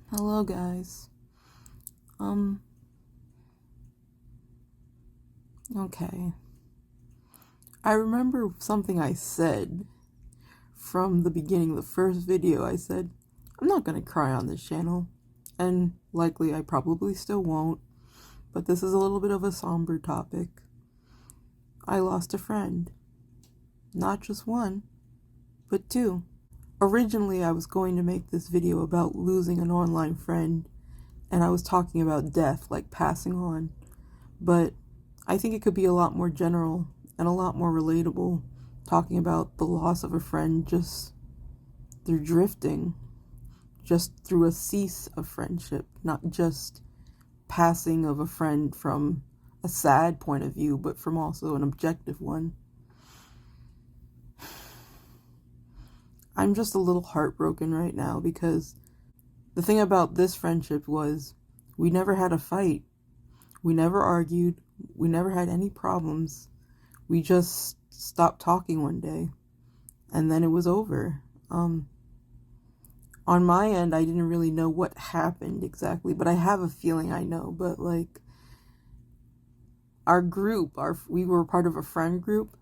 Hello, guys. Um, okay. I remember something I said from the beginning, the first video. I said, I'm not gonna cry on this channel. And likely I probably still won't, but this is a little bit of a somber topic. I lost a friend. Not just one, but two. Originally, I was going to make this video about losing an online friend, and I was talking about death, like passing on. But I think it could be a lot more general and a lot more relatable, talking about the loss of a friend just through drifting, just through a cease of friendship, not just passing of a friend from a sad point of view, but from also an objective one. I'm just a little heartbroken right now because the thing about this friendship was we never had a fight. We never argued. We never had any problems. We just stopped talking one day and then it was over. On my end, I didn't really know what happened exactly, but I have a feeling I know. But like our group, we were part of a friend group,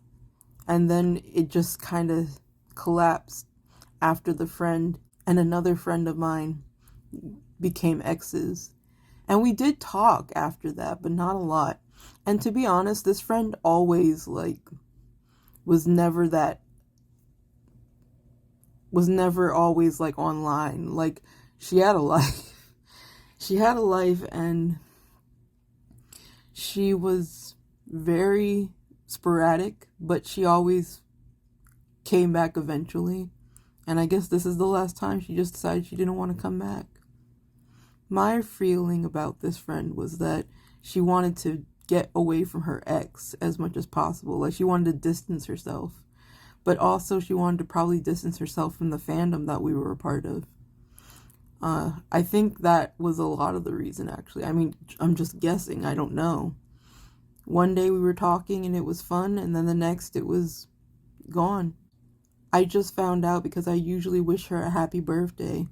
and then it just kind of collapsed after the friend and another friend of mine became exes. And we did talk after that, but not a lot. And to be honest, this friend always was never that was never always like online. Like she had a life. She had a life and she was very sporadic, but she always came back eventually. And I guess this is the last time she just decided she didn't want to come back. My feeling about this friend was that she wanted to get away from her ex as much as possible. Like she wanted to distance herself. But also she wanted to probably distance herself from the fandom that we were a part of. I think that was a lot of the reason, actually. I mean, I'm just guessing. I don't know. One day we were talking and it was fun, and then the next it was gone. I just found out because I usually wish her a happy birthday.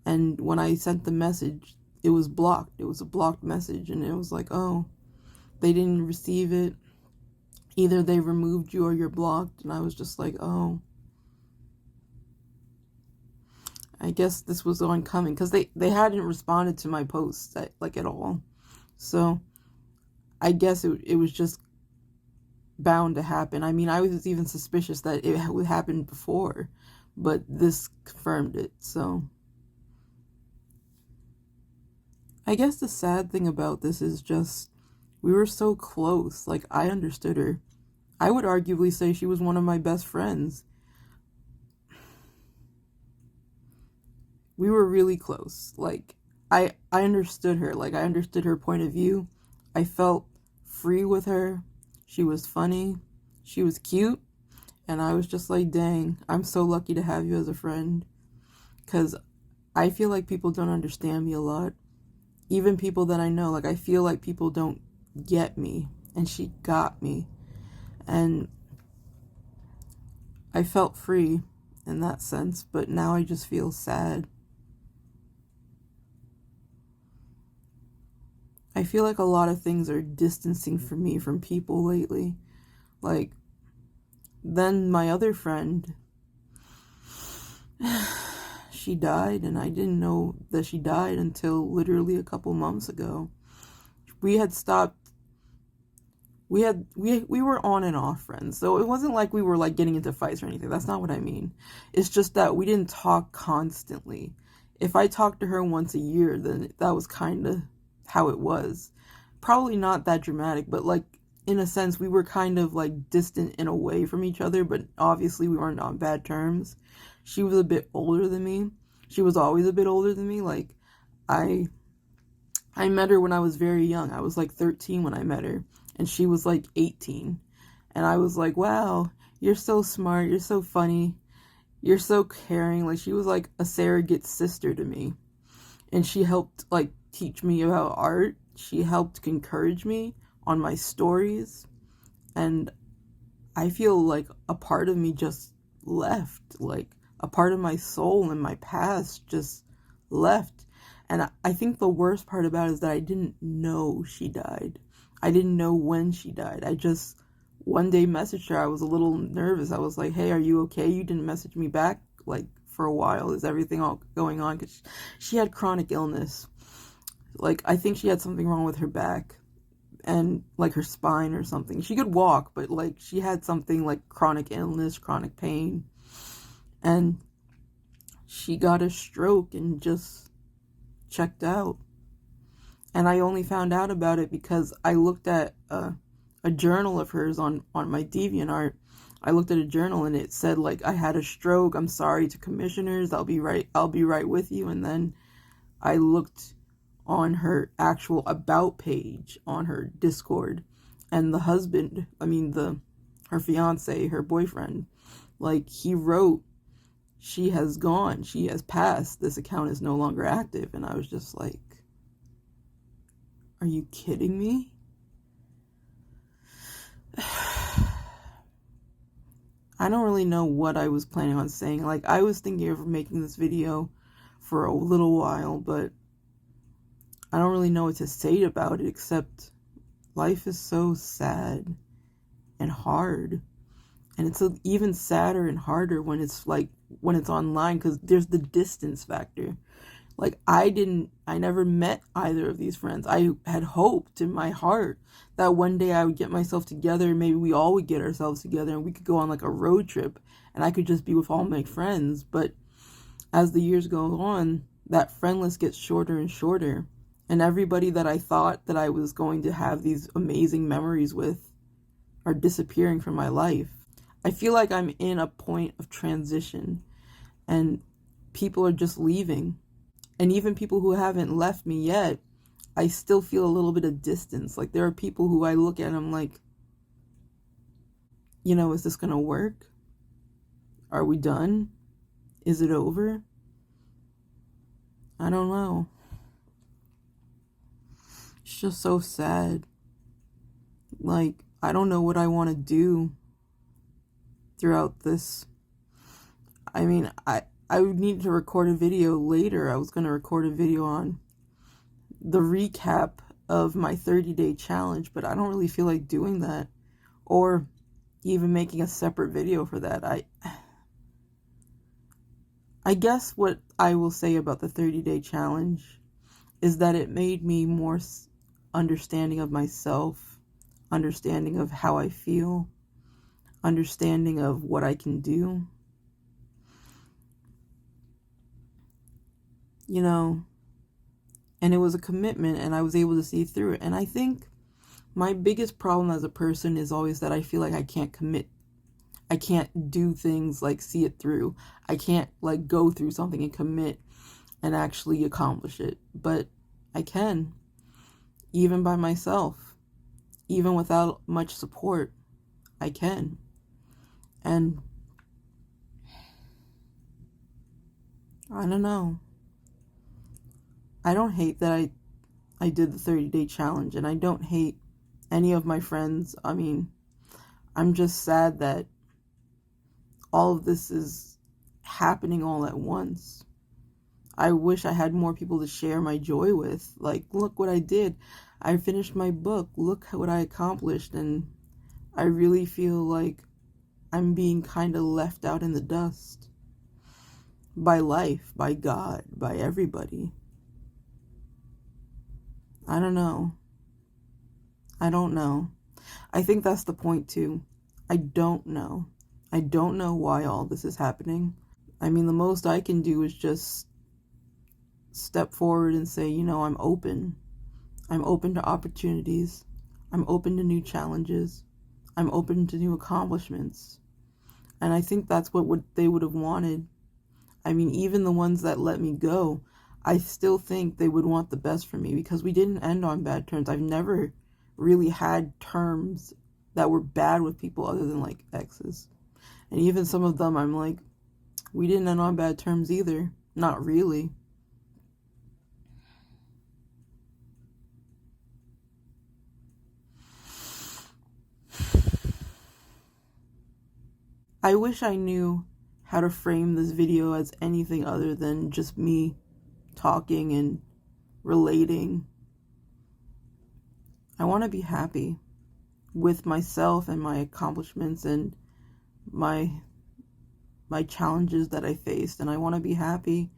And when I sent the message, it was blocked. It was a blocked message, and it was like, oh, they didn't receive it. Either they removed you or you're blocked. And I was just like, oh. I guess this was oncoming because they hadn't responded to my posts at all. So I guess it was just bound to happen. I mean, I was even suspicious that it would happen before, but this confirmed it. So I guess the sad thing about this is just we were so close. Like I understood her. I would arguably say she was one of my best friends. We were really close. Like I understood her. Like I understood her point of view. I felt free with her. She was funny. She was cute. And I was just like, dang, I'm so lucky to have you as a friend. Because I feel like people don't understand me a lot. Even people that I know. Like, I feel like people don't get me. And she got me. And I felt free in that sense. But now I just feel sad. I feel like a lot of things are distancing for me from people lately. Like, then my other friend, she died, and I didn't know that she died until literally a couple months ago. We had stopped. We were on and off friends, so it wasn't like we were like getting into fights or anything. That's not what I mean. It's just that we didn't talk constantly. If I talked to her once a year, then that was kind of how it was. Probably not that dramatic, but like in a sense, we were kind of like distant and away from each other, but obviously we weren't on bad terms. She was a bit older than me. She was always a bit older than me. Like I I met her when I was very young. I was like 13 when I met her, and she was like 18. And I was like, wow, you're so smart. You're so funny. You're so caring. Like, she was like a surrogate sister to me. And she helped, like, teach me about art. She helped encourage me on my stories. And I feel like a part of me just left. Like, a part of my soul and my past just left. And I think the worst part about it is that I didn't know she died. I didn't know when she died. I just one day messaged her. I was a little nervous. I was like, hey, are you okay? You didn't message me back like for a while. Is everything all going on? Because she had chronic illness. Like, I think she had something wrong with her back and like her spine or something. She could walk, but like she had something like chronic illness, chronic pain. And she got a stroke and just checked out. And I only found out about it because I looked at a journal of hers on my DeviantArt. I looked at a journal and it said like, I had a stroke. I'm sorry to commissioners. I'll be right with you. And then I looked on her actual about page on her Discord, and the husband, her fiance, her boyfriend, like he wrote, she has gone, she has passed, this account is no longer active. And I was just like, are you kidding me? I don't really know what I was planning on saying. Like, I was thinking of making this video for a little while, but I don't really know what to say about it, except life is so sad and hard. And it's even sadder and harder when it's online, because there's the distance factor. Like, I never met either of these friends. I had hoped in my heart that one day I would get myself together, maybe we all would get ourselves together and we could go on like a road trip and I could just be with all my friends. But as the years go on, that friend list gets shorter and shorter. And everybody that I thought that I was going to have these amazing memories with are disappearing from my life. I feel like I'm in a point of transition and people are just leaving. And even people who haven't left me yet, I still feel a little bit of distance. Like, there are people who I look at and I'm like, is this going to work? Are we done? Is it over? I don't know. It's just so sad. Like, I don't know what I want to do throughout this. I would need to record a video later. I was going to record a video on the recap of my 30-day challenge, but I don't really feel like doing that or even making a separate video for that. I guess what I will say about the 30-day challenge is that it made me more understanding of myself, understanding of how I feel, understanding of what I can do. And it was a commitment and I was able to see through it. And I think my biggest problem as a person is always that I feel like I can't commit. I can't do things like see it through. I can't like go through something and commit and actually accomplish it. But I can, even by myself, even without much support, I can. And I don't know. I don't hate that I did the 30-day challenge, and I don't hate any of my friends. I'm just sad that all of this is happening all at once. I wish I had more people to share my joy with. Like, look what I did. I finished my book. Look what I accomplished. And I really feel like I'm being kind of left out in the dust by life, by God, by everybody. I don't know. I think that's the point too. I don't know. I don't know why all this is happening. The most I can do is just step forward and say, I'm open. I'm open to opportunities. I'm open to new challenges. I'm open to new accomplishments. And I think that's what they would have wanted. Even the ones that let me go, I still think they would want the best for me because we didn't end on bad terms. I've never really had terms that were bad with people other than like exes. And even some of them, I'm like, we didn't end on bad terms either. Not really. I wish I knew how to frame this video as anything other than just me talking and relating. I want to be happy with myself and my accomplishments and my challenges that I faced, and I want to be happy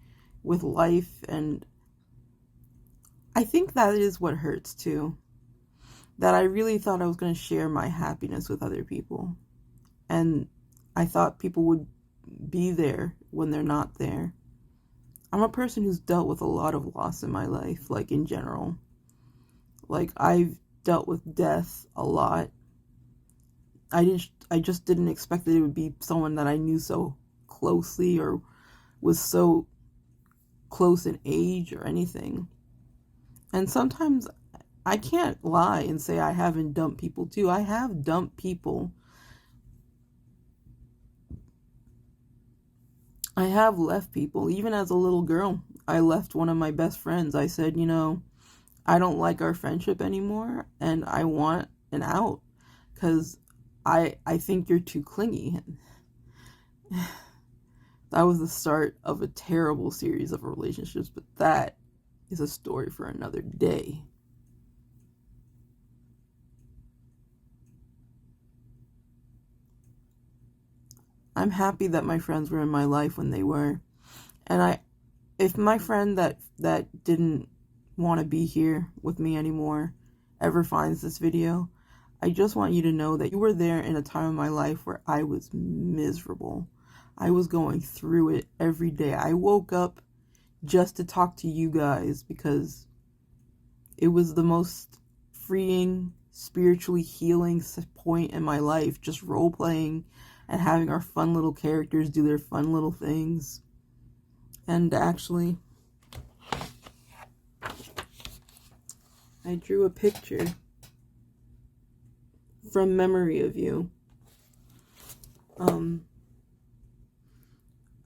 with life. And I think that is what hurts too, that I really thought I was going to share my happiness with other people, and I thought people would be there when they're not there. I'm a person who's dealt with a lot of loss in my life, like in general. Like, I've dealt with death a lot. I just didn't expect that it would be someone that I knew so closely or was so close in age or anything. And sometimes I can't lie and say I haven't dumped people too. I have dumped people. I have left people. Even as a little girl, I left one of my best friends. I said, I don't like our friendship anymore, and I want an out because I think you're too clingy. That was the start of a terrible series of relationships, but that is a story for another day. I'm happy that my friends were in my life when they were. And if my friend that didn't want to be here with me anymore ever finds this video, I just want you to know that you were there in a time of my life where I was miserable. I was going through it every day. I woke up just to talk to you guys because it was the most freeing, spiritually healing point in my life, just role playing and having our fun little characters do their fun little things. And actually, I drew a picture from memory of you.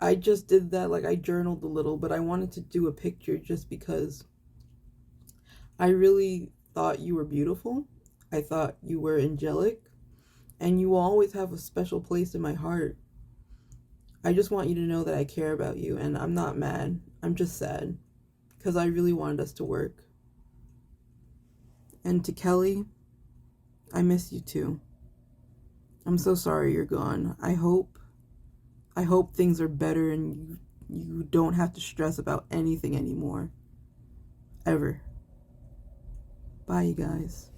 I just did that, like I journaled a little, but I wanted to do a picture just because I really thought you were beautiful. I thought you were angelic, and you will always have a special place in my heart. I just want you to know that I care about you, and I'm not mad. I'm just sad because I really wanted us to work. And to Kelly, I miss you too. I'm so sorry you're gone. I hope things are better and you don't have to stress about anything anymore. Ever. Bye, you guys.